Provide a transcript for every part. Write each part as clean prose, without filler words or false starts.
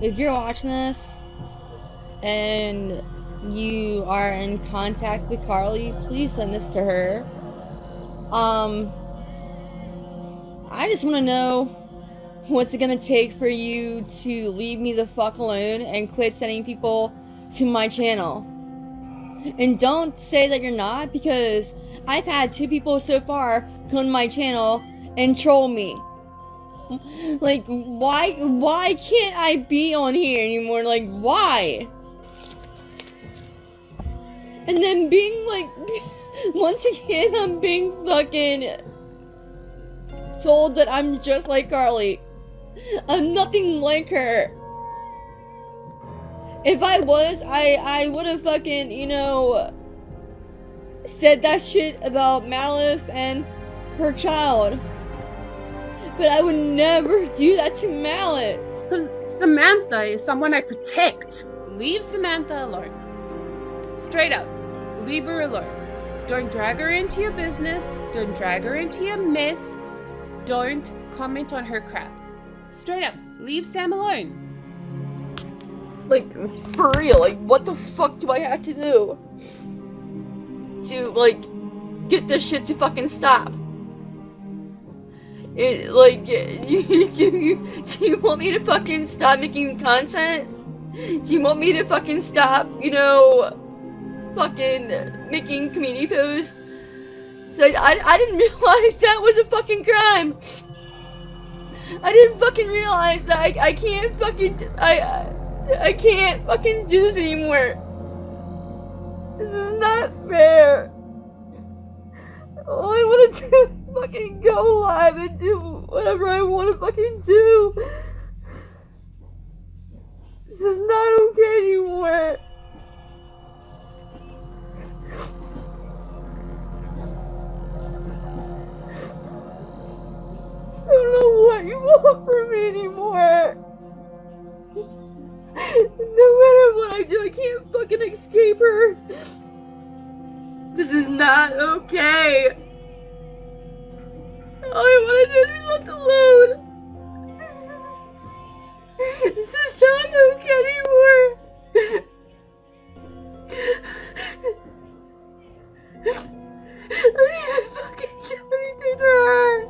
if you're watching this and you are in contact with Carly, please send this to her. I just want to know what's it gonna take for you to leave me the fuck alone and quit sending people to my channel. And don't say that you're not, because I've had 2 people so far come to my channel and troll me. Like, why can't I be on here anymore? Like, why? And then being like, once again, I'm being fucking told that I'm just like Carly. I'm nothing like her. If I was, I would have fucking, said that shit about Malice and her child. But I would never do that to Malice. Because Samantha is someone I protect. Leave Samantha alone. Straight up. Leave her alone. Don't drag her into your business. Don't drag her into your mess. Don't comment on her crap. Straight up. Leave Sam alone. Like, for real, like, what the fuck do I have to do to, like, get this shit to fucking stop? Do you want me to fucking stop making content? Do you want me to fucking stop, fucking making community posts? I didn't realize that was a fucking crime. I didn't fucking realize that I can't fucking, I can't fucking do this anymore. This is not fair. All I want to do is fucking go live and do whatever I want to fucking do. This is not okay anymore. I don't know what you want from me anymore. No matter what I do, I can't fucking escape her. This is not okay. All I want to do is be left alone. This is not okay anymore. I need to fucking do anything to her.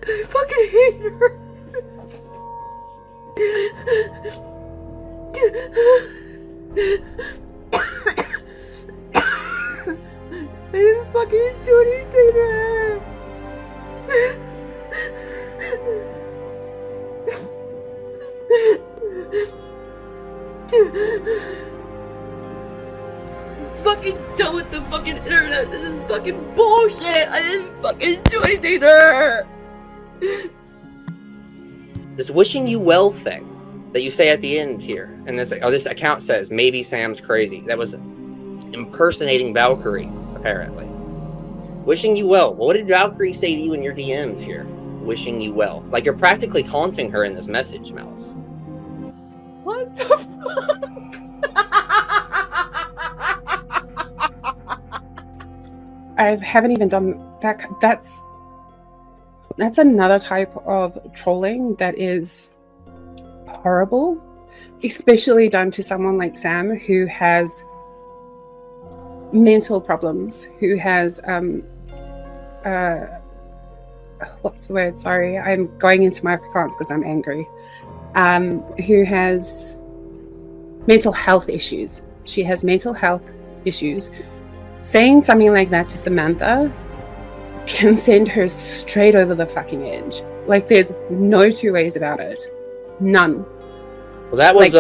I fucking hate her. I didn't fucking do anything to her. Fucking done with the fucking internet. This is fucking bullshit. I didn't fucking do anything to her. This wishing you well thing that you say at the end here, and this account says maybe Sam's crazy. That was impersonating Valkyrie, apparently. Wishing you well. What did Valkyrie say to you in your DMs here? Wishing you well. Like, you're practically taunting her in this message, Malice. What the fuck? I haven't even done that. That's another type of trolling that is horrible, especially done to someone like Sam, who has mental problems, who has what's the word? Sorry, I'm going into my Afrikaans because I'm angry. Who has mental health issues. She has mental health issues. Saying something like that to Samantha can send her straight over the fucking edge. Like, there's no two ways about it. None. Well, that was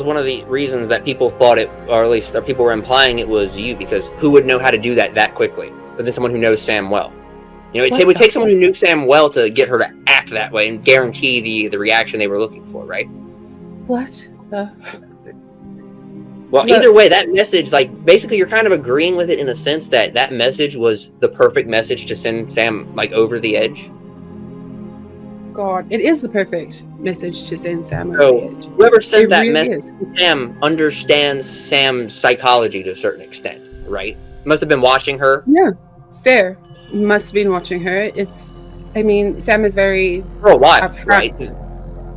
one of the reasons that people thought it, or at least people were implying it was you, because who would know how to do that quickly? But then someone who knows Sam well. It would take someone who knew Sam well to get her to act that way and guarantee the reaction they were looking for, right? What the? Well, either way, that message, like, basically you're kind of agreeing with it in a sense that message was the perfect message to send Sam, like, over the edge. God, it is the perfect message to send Sam over the edge. Whoever sent that message to Sam understands Sam's psychology to a certain extent, right? Must have been watching her. Yeah, fair. Must have been watching her. I mean, Sam is very For a while, upfront. right?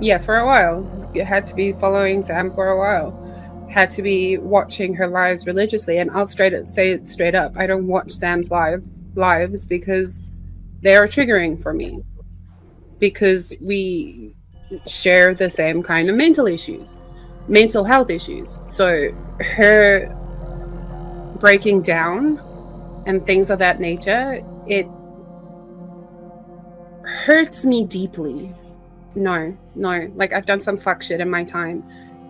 Yeah, for a while. You had to be following Sam for a while. Had to be watching her lives religiously. And I'll say it straight up. I don't watch Sam's lives because they are triggering for me. Because we share the same kind of mental health issues. So her breaking down and things of that nature, it hurts me deeply. No. Like, I've done some fuck shit in my time,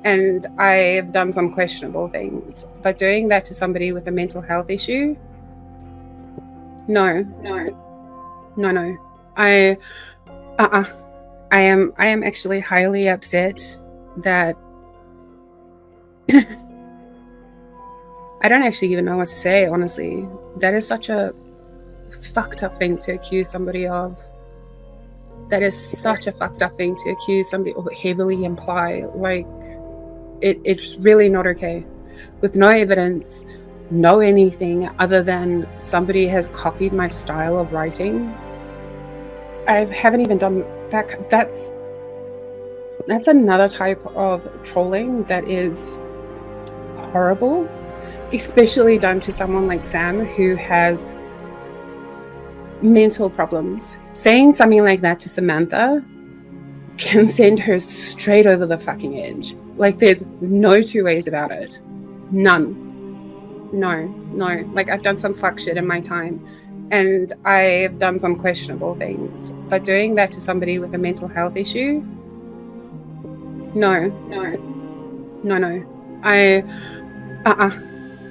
and I've done some questionable things. But doing that to somebody with a mental health issue, no. I am actually highly upset that I don't actually even know what to say, honestly. That is such a fucked up thing to accuse somebody of. That is such a fucked up thing to accuse somebody of, heavily imply. Like, it's really not okay. With no evidence, no anything other than somebody has copied my style of writing. I haven't even done that. That's another type of trolling that is horrible, especially done to someone like Sam who has mental problems. Saying something like that to Samantha can send her straight over the fucking edge. Like, there's no two ways about it. None. No. Like, I've done some fuck shit in my time, and I've done some questionable things. But doing that to somebody with a mental health issue, no. I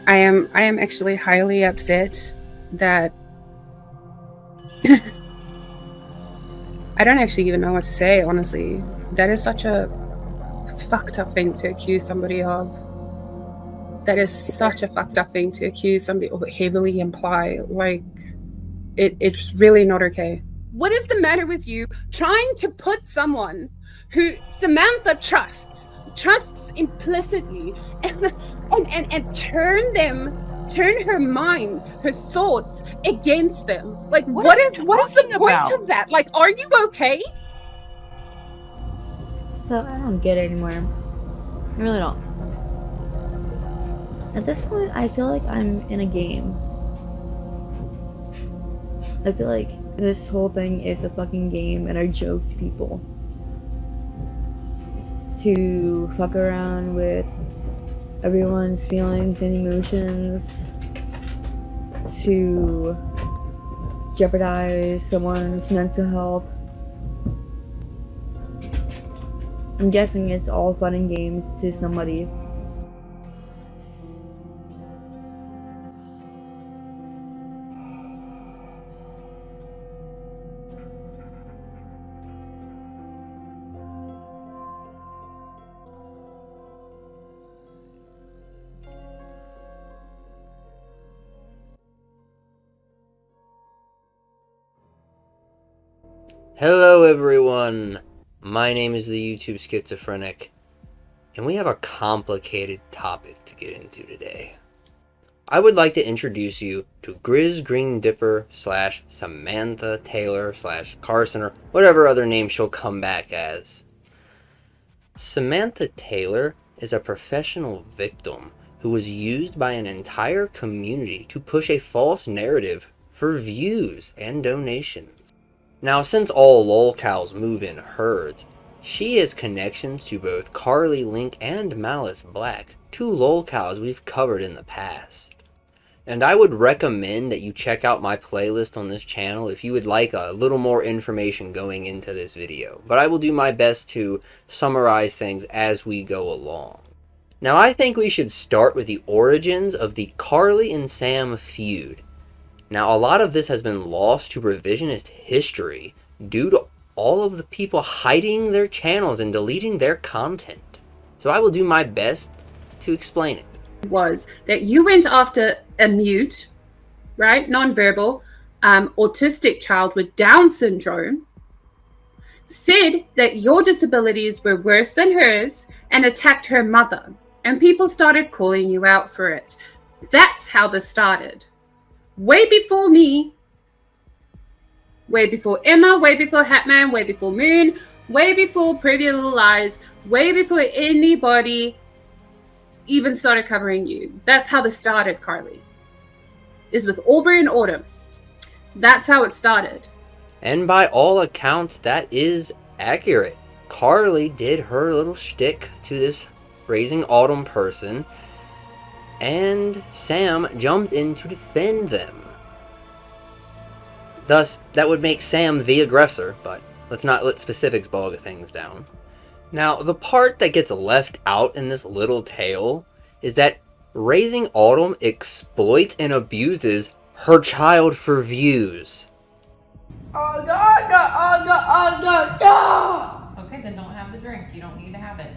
am actually highly upset that I don't actually even know what to say, honestly. That is such a fucked up thing to accuse somebody of. That is such a fucked up thing to accuse somebody of, heavily imply. Like, it's really not okay. What is the matter with you trying to put someone who Samantha trusts implicitly and turn her mind, her thoughts against them? Like, what is the point of that? Like, are you okay? So I don't get it anymore. I really don't. At this point, I feel like I'm in a game. I feel like this whole thing is a fucking game and a joke to people. To fuck around with everyone's feelings and emotions. To jeopardize someone's mental health. I'm guessing it's all fun and games to somebody. Hello everyone, my name is the YouTube Schizophrenic, and we have a complicated topic to get into today. I would like to introduce you to GrizzGreen Dipper / Samantha Taylor / Carson, or whatever other name she'll come back as. Samantha Taylor is a professional victim who was used by an entire community to push a false narrative for views and donations. Now, since all Lolcows move in herds, she has connections to both Carly Link and Malice Black, two Lolcows we've covered in the past. And I would recommend that you check out my playlist on this channel if you would like a little more information going into this video, but I will do my best to summarize things as we go along. Now, I think we should start with the origins of the Carly and Sam feud. Now, a lot of this has been lost to revisionist history due to all of the people hiding their channels and deleting their content. So I will do my best to explain it. Was that you went after a mute, right, nonverbal, autistic child with Down syndrome, said that your disabilities were worse than hers, and attacked her mother. And people started calling you out for it. That's how this started. Way before me, Way before Emma, way before Hatman, way before Moon, way before Pretty Little Lies, way before anybody even started covering you. That's how this started, Carly. Is with Aubrey and Autumn. That's how it started. And by all accounts, that is accurate. Carly did her little shtick to this Raising Autumn person, and Sam jumped in to defend them. Thus, that would make Sam the aggressor, but let's not let specifics bog things down. Now, the part that gets left out in this little tale is that Raising Autumn exploits and abuses her child for views. Oh God, God, oh God, oh God, God. Okay, then don't have the drink. You don't need to have it.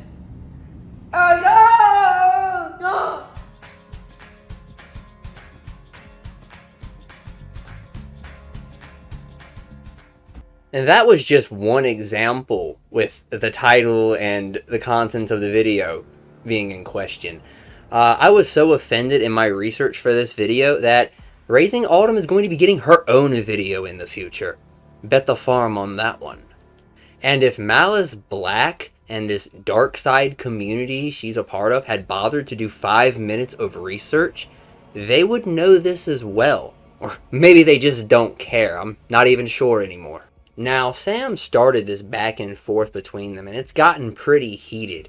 Oh God, God. And that was just one example with the title and the contents of the video being in question. I was so offended in my research for this video that Raising Autumn is going to be getting her own video in the future. Bet the farm on that one. And if Malice Black and this dark side community she's a part of had bothered to do 5 minutes of research, they would know this as well. Or maybe they just don't care. I'm not even sure anymore. Now, Sam started this back and forth between them, and it's gotten pretty heated.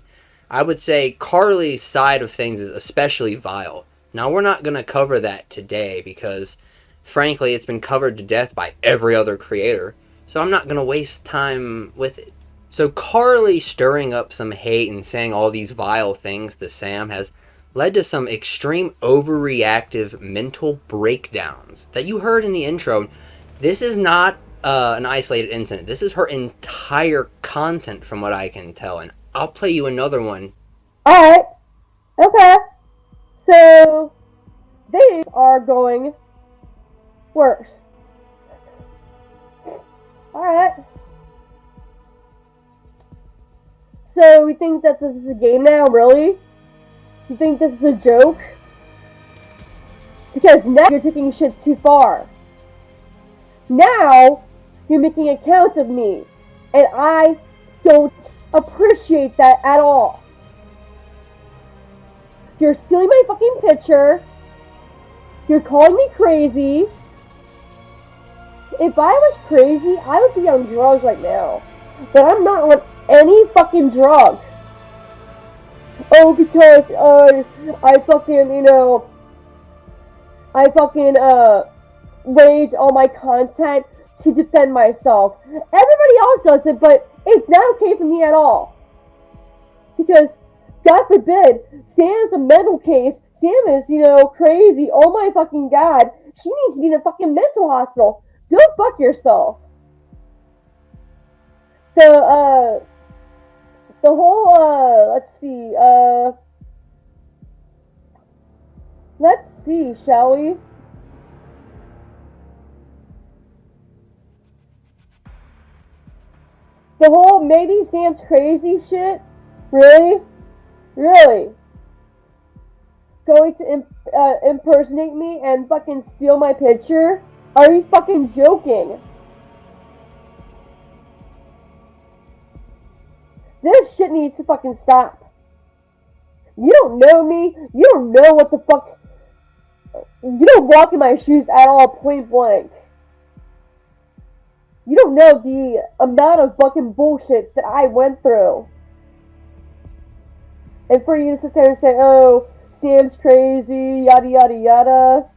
I would say Carly's side of things is especially vile. Now, we're not going to cover that today because, frankly, it's been covered to death by every other creator, so I'm not going to waste time with it. So Carly stirring up some hate and saying all these vile things to Sam has led to some extreme overreactive mental breakdowns that you heard in the intro. This is not an isolated incident. This is her entire content from what I can tell, and I'll play you another one. Alright. Okay. So, these are going worse. Alright. So, we think that this is a game now, really? You think this is a joke? Because now you're taking shit too far. Now, you're making accounts of me. And I don't appreciate that at all. You're stealing my fucking picture. You're calling me crazy. If I was crazy, I would be on drugs right now. But I'm not on any fucking drug. Oh, because, I fucking, rage all my content to defend myself. Everybody else does it, but it's not okay for me at all. Because, God forbid, Sam's a mental case. Sam is, crazy. Oh my fucking God. She needs to be in a fucking mental hospital. Go fuck yourself. The whole, let's see, shall we? The whole maybe Sam's crazy shit? Really? Really? Going to impersonate me and fucking steal my picture? Are you fucking joking? This shit needs to fucking stop. You don't know me. You don't know what the fuck. You don't walk in my shoes at all, point blank. You don't know the amount of fucking bullshit that I went through. And for you to sit there and say, oh, Sam's crazy, yada yada yada.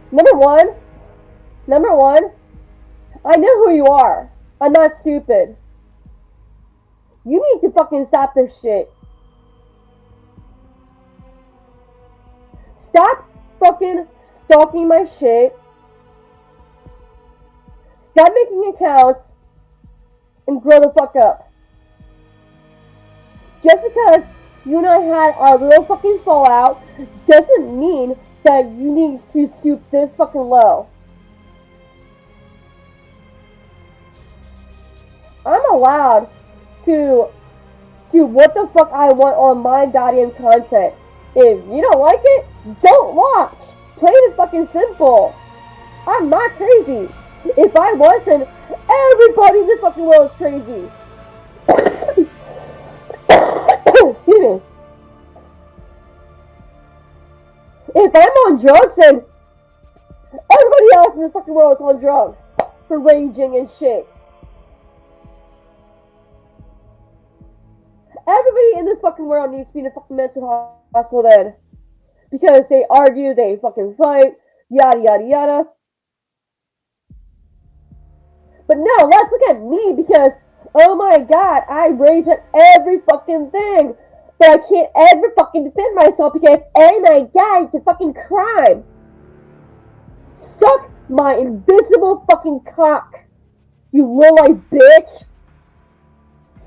Number one, I know who you are. I'm not stupid. You need to fucking stop this shit. Stop fucking stalking my shit. Stop making accounts and grow the fuck up. Just because you and I had our little fucking fallout doesn't mean that you need to stoop this fucking low. I'm allowed to do what the fuck I want on my goddamn content. If you don't like it, don't watch. Plain and fucking simple. I'm not crazy. If I was, then everybody in this fucking world is crazy. Excuse me. If I'm on drugs, then everybody else in this fucking world is on drugs for raging and shit. Everybody in this fucking world needs to be in a fucking mental hospital then. Because they argue, they fucking fight, yada yada yada. But no, let's look at me because, oh my god, I rage at every fucking thing. But I can't ever fucking defend myself because, oh my god, it's a fucking crime. Suck my invisible fucking cock, you little bitch.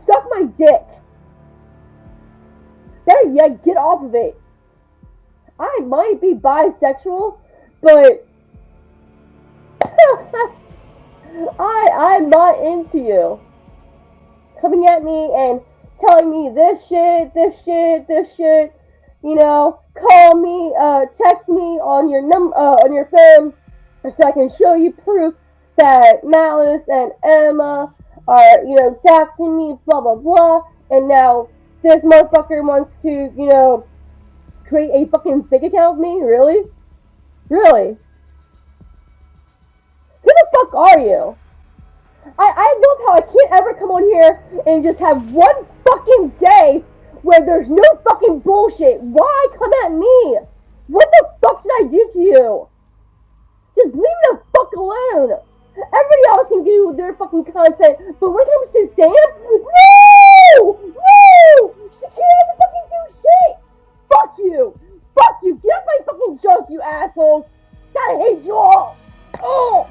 Suck my dick. Better yet, get off of it. I might be bisexual, but I'm not into you coming at me and telling me this shit, you know, call me, text me on your phone so I can show you proof that Malice and Emma are, you know, doxing me, blah, blah, blah, and now this motherfucker wants to, you know, create a fucking fake account of me? Really? Really? Who the fuck are you? I love how I can't ever come on here and just have one fucking day where there's no fucking bullshit. Why come at me? What the fuck did I do to you? Just leave me the fuck alone. Everybody else can do their fucking content, but when it comes to Sam, no! No! She can't ever fucking do shit! Fuck you! Fuck you! Get off my fucking junk, you assholes! God, I hate you all! Oh!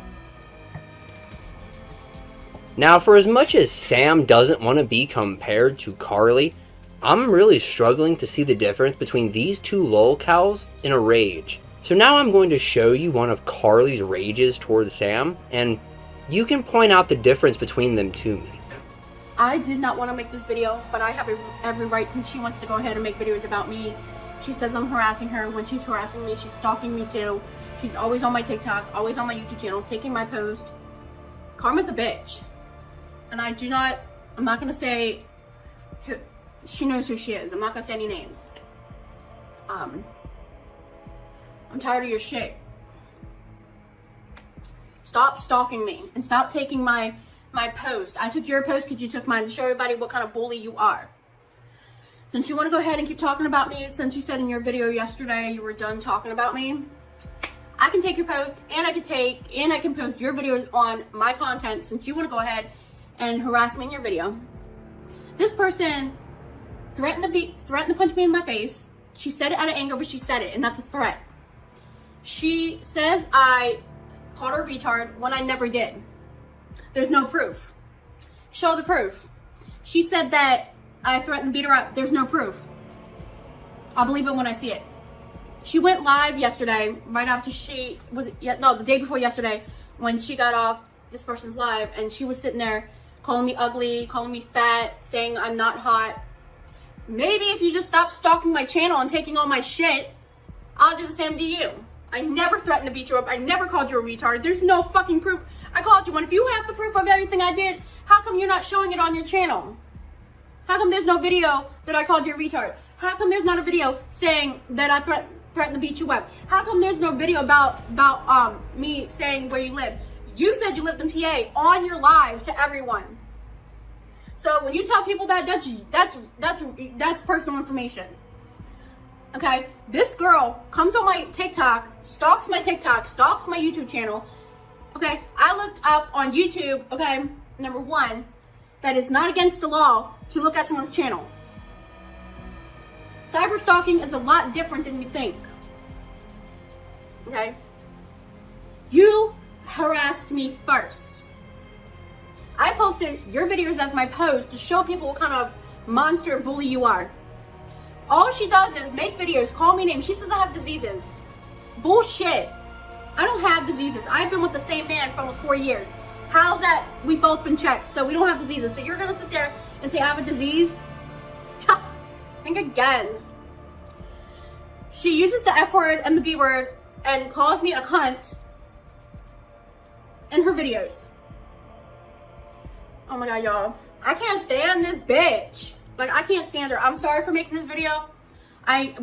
Now, for as much as Sam doesn't want to be compared to Carly, I'm really struggling to see the difference between these two lolcows in a rage. So now I'm going to show you one of Carly's rages towards Sam, and you can point out the difference between them to me. I did not want to make this video, but I have every right since she wants to go ahead and make videos about me. She says I'm harassing her. When she's harassing me, she's stalking me too. She's always on my TikTok, always on my YouTube channel, taking my post. Karma's a bitch. And I'm not going to say, she knows who she is. I'm not going to say any names. I'm tired of your shit. Stop stalking me and stop taking my post. I took your post because you took mine to show everybody what kind of bully you are. Since you want to go ahead and keep talking about me, since you said in your video yesterday you were done talking about me, I can take your post and I can post your videos on my content since you want to go ahead and harass me in your video. This person threatened to punch me in my face. She said it out of anger, but she said it, and that's a threat. She says I called her a retard when I never did. There's no proof. Show the proof. She said that I threatened to beat her up. There's no proof. I'll believe it when I see it. She went live yesterday, right after the day before yesterday, when she got off this person's live, and she was sitting there calling me ugly, calling me fat, saying I'm not hot. Maybe if you just stop stalking my channel and taking all my shit, I'll do the same to you. I never threatened to beat you up. I never called you a retard. There's no fucking proof. I called you one. If you have the proof of everything I did, how come you're not showing it on your channel? How come there's no video that I called you a retard? How come there's not a video saying that I threatened to beat you up? How come there's no video about me saying where you live? You said you lived in PA on your live to everyone. So when you tell people that's personal information. Okay, this girl comes on my TikTok, stalks my TikTok, stalks my YouTube channel. Okay, I looked up on YouTube, okay, number one, that is not against the law to look at someone's channel. Cyber stalking is a lot different than you think. Okay? You harassed me first. I posted your videos as my post to show people what kind of monster and bully you are. All she does is make videos, call me names. She says I have diseases. Bullshit. I don't have diseases. I've been with the same man for almost 4 years. How's that? We've both been checked, so we don't have diseases. So you're gonna sit there and say I have a disease? Think again. She uses the F word and the B word and calls me a cunt in her videos. Oh my god, y'all. I can't stand this bitch. Like, I can't stand her. I'm sorry for making this video. I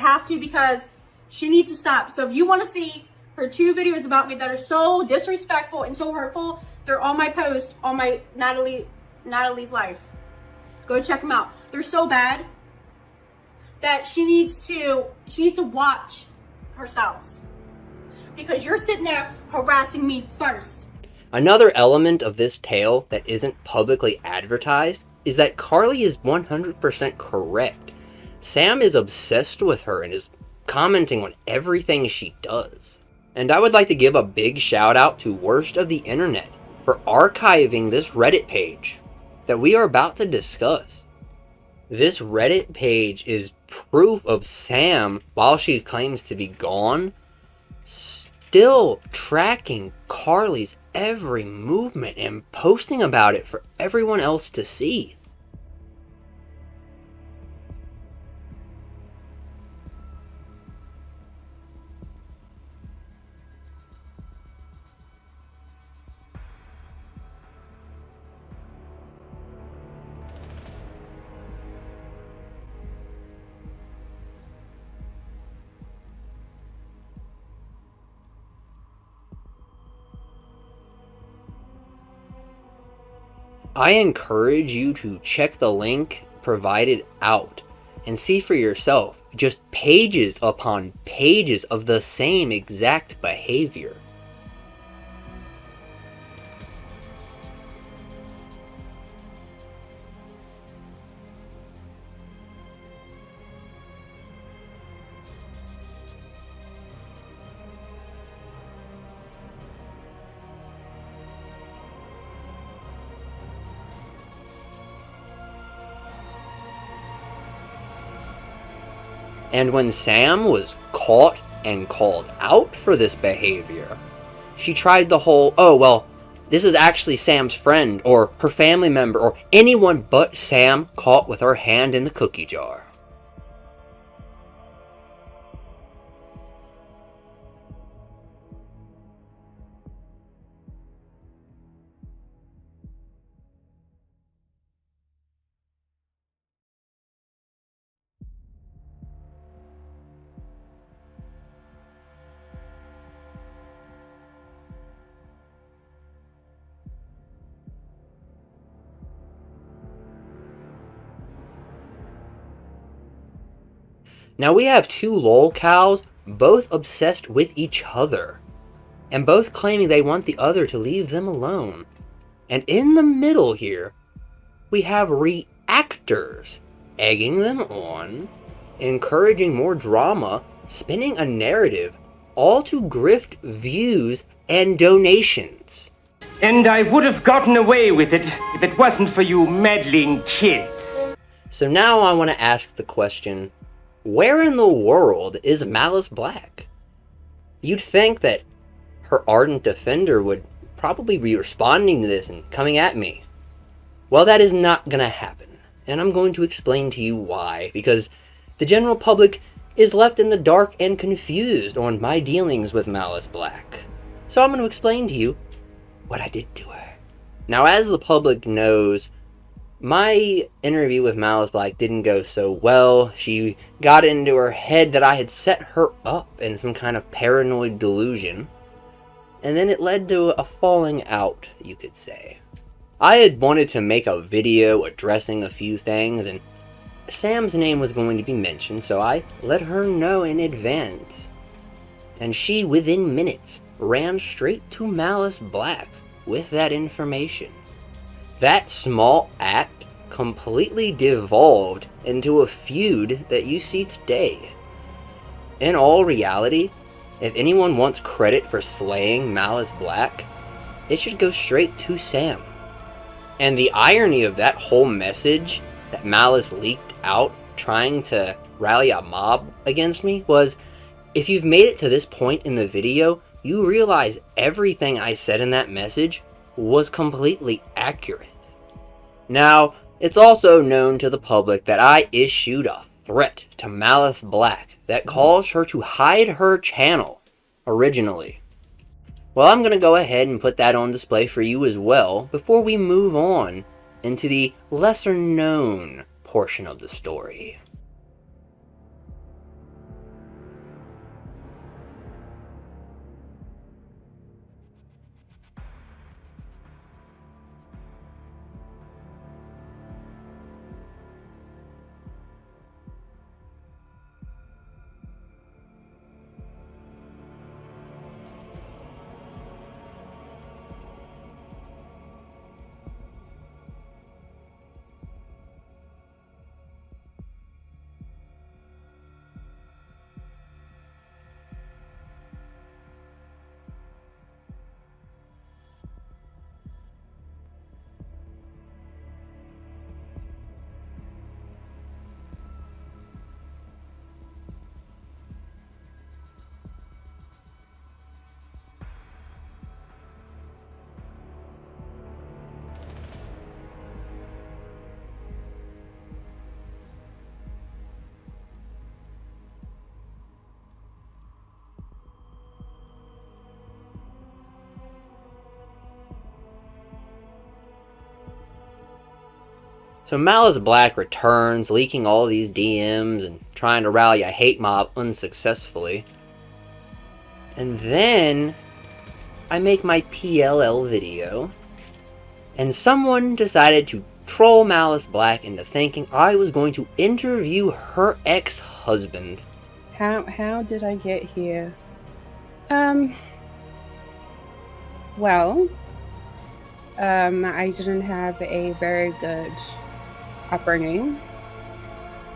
have to because she needs to stop. So if you want to see her 2 videos about me that are so disrespectful and so hurtful, they're on my post on my Natalie's life. Go check them out. They're so bad that she needs to watch herself, because you're sitting there harassing me first. Another element of this tale that isn't publicly advertised is that Carly is 100% correct. Sam is obsessed with her and is commenting on everything she does. And I would like to give a big shout out to Worst of the Internet for archiving this Reddit page that we are about to discuss. This Reddit page is proof of Sam, while she claims to be gone, still tracking Carly's every movement and posting about it for everyone else to see. I encourage you to check the link provided out and see for yourself just pages upon pages of the same exact behavior. And when Sam was caught and called out for this behavior, she tried the whole, oh, well, this is actually Sam's friend or her family member or anyone but Sam caught with her hand in the cookie jar. Now we have 2 Lolcows, both obsessed with each other, and both claiming they want the other to leave them alone. And in the middle here, we have reactors, egging them on, encouraging more drama, spinning a narrative, all to grift views and donations. And I would have gotten away with it if it wasn't for you meddling kids. So now I want to ask the question, where in the world is Malice Black? You'd think that her ardent defender would probably be responding to this and coming at me. Well, that is not going to happen, and I'm going to explain to you why, because the general public is left in the dark and confused on my dealings with Malice Black. So I'm going to explain to you what I did to her. Now, as the public knows, my interview with Malice Black didn't go so well. She got into her head that I had set her up in some kind of paranoid delusion. And then it led to a falling out, you could say. I had wanted to make a video addressing a few things, and Sam's name was going to be mentioned, so I let her know in advance. And she, within minutes, ran straight to Malice Black with that information. That small act completely devolved into a feud that you see today. In all reality, if anyone wants credit for slaying Malice Black, it should go straight to Sam. And the irony of that whole message that Malice leaked out trying to rally a mob against me was, if you've made it to this point in the video, you realize everything I said in that message was completely accurate. Now, it's also known to the public that I issued a threat to Malice Black that caused her to hide her channel originally. Well, I'm going to go ahead and put that on display for you as well before we move on into the lesser known portion of the story. So Malice Black returns, leaking all these DMs and trying to rally a hate mob unsuccessfully. And then I make my PLL video, and someone decided to troll Malice Black into thinking I was going to interview her ex-husband. How did I get here? Well, I didn't have a very good upbringing.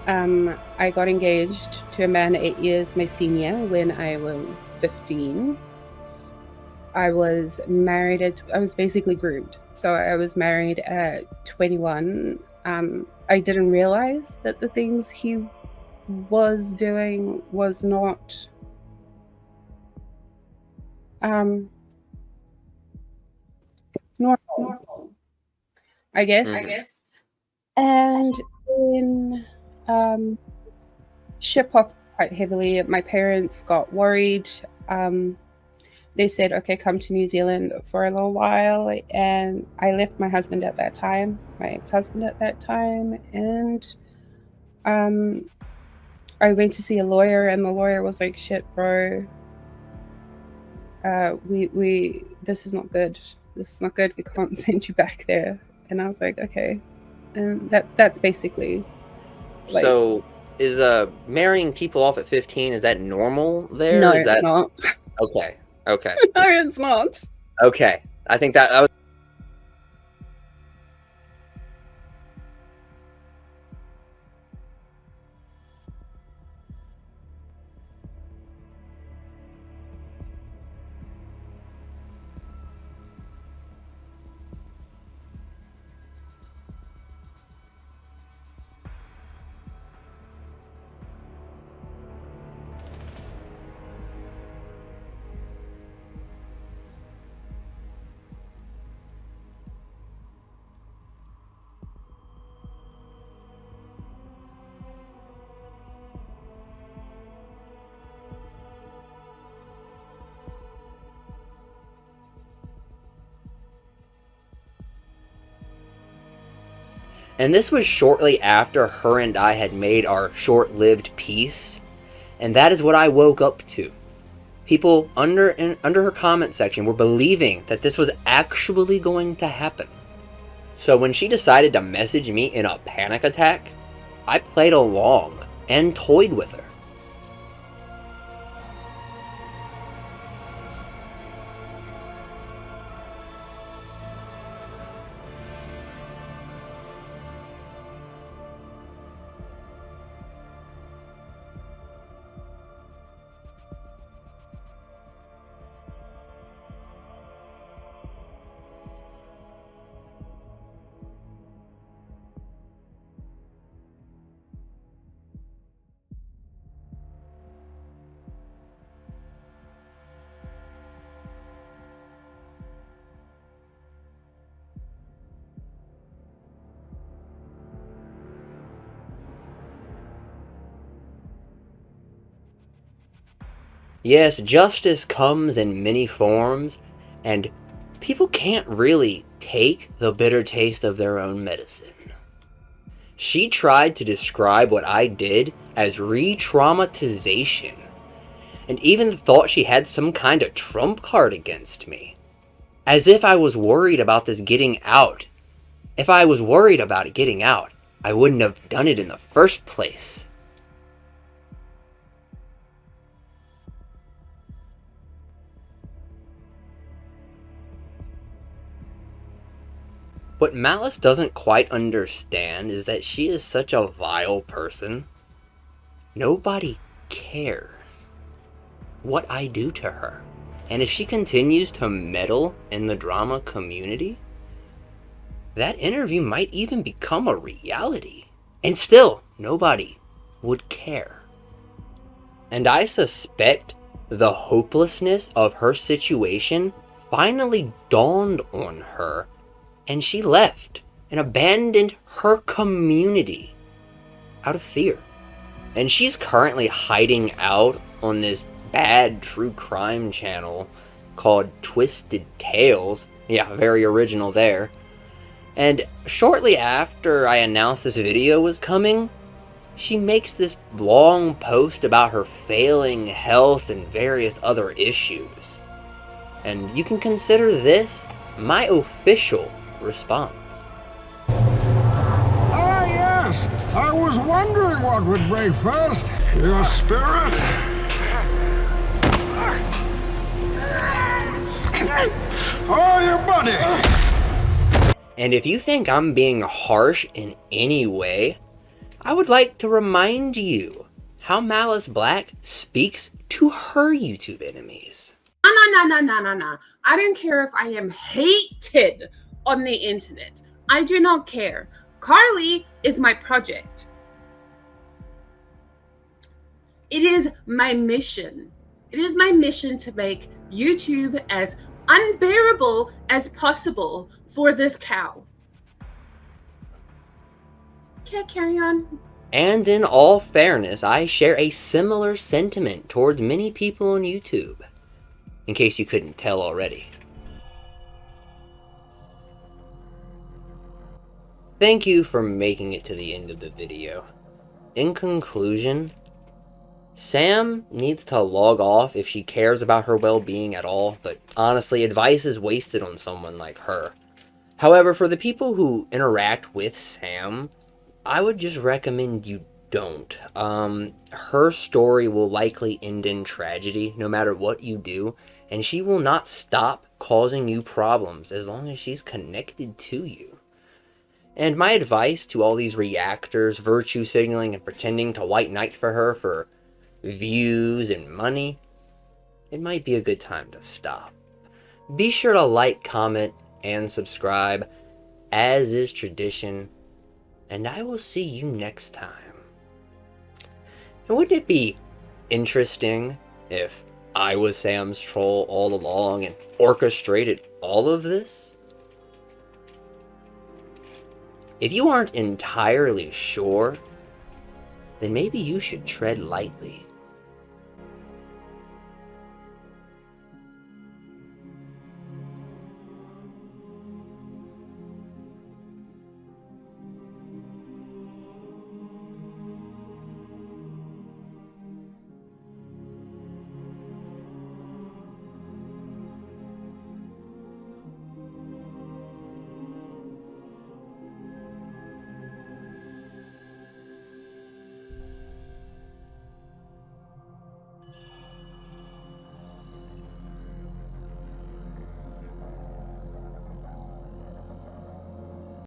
I got engaged to a man 8 years my senior when I was 15. I was married I was basically groomed. So I was married at 21. I didn't realize that the things he was doing was not normal, I guess. And then ship off quite heavily. My parents got worried. They said, okay, come to New Zealand for a little while. And I left my husband at that time, my ex-husband at that time. And I went to see a lawyer, and the lawyer was like, shit, bro. This is not good. This is not good. We can't send you back there. And I was like, okay. And that's basically. So is marrying people off at 15, is that normal there? No, is that... it's not. Okay. Okay. No, it's not. Okay. I think that was... And this was shortly after her and I had made our short-lived peace. And that is what I woke up to. People under her comment section were believing that this was actually going to happen. So when she decided to message me in a panic attack, I played along and toyed with her. Yes, justice comes in many forms, and people can't really take the bitter taste of their own medicine. She tried to describe what I did as re-traumatization, and even thought she had some kind of trump card against me. As if I was worried about this getting out. If I was worried about it getting out, I wouldn't have done it in the first place. What Malice doesn't quite understand is that she is such a vile person. Nobody cares what I do to her. And if she continues to meddle in the drama community, that interview might even become a reality. And still, nobody would care. And I suspect the hopelessness of her situation finally dawned on her, and she left and abandoned her community out of fear. And she's currently hiding out on this bad true crime channel called Twisted Tales. Yeah, very original there. And shortly after I announced this video was coming, she makes this long post about her failing health and various other issues. And you can consider this my official response. Ah, yes. I was wondering what would break first. Your spirit? Or your body? And if you think I'm being harsh in any way, I would like to remind you how Malice Black speaks to her YouTube enemies. No. I don't care if I am hated on the internet. I do not care. Carly is my project. It is my mission. It is my mission to make YouTube as unbearable as possible for this cow. Okay, carry on. And in all fairness, I share a similar sentiment towards many people on YouTube, in case you couldn't tell already. Thank you for making it to the end of the video. In conclusion, Sam needs to log off if she cares about her well-being at all, but honestly, advice is wasted on someone like her. However, for the people who interact with Sam, I would just recommend you don't. Her story will likely end in tragedy no matter what you do, and she will not stop causing you problems as long as she's connected to you. And my advice to all these reactors virtue signaling and pretending to white knight for her for views and money, it might be a good time to stop. Be sure to like, comment, and subscribe, as is tradition, and I will see you next time. And wouldn't it be interesting if I was Sam's troll all along and orchestrated all of this? If you aren't entirely sure, then maybe you should tread lightly.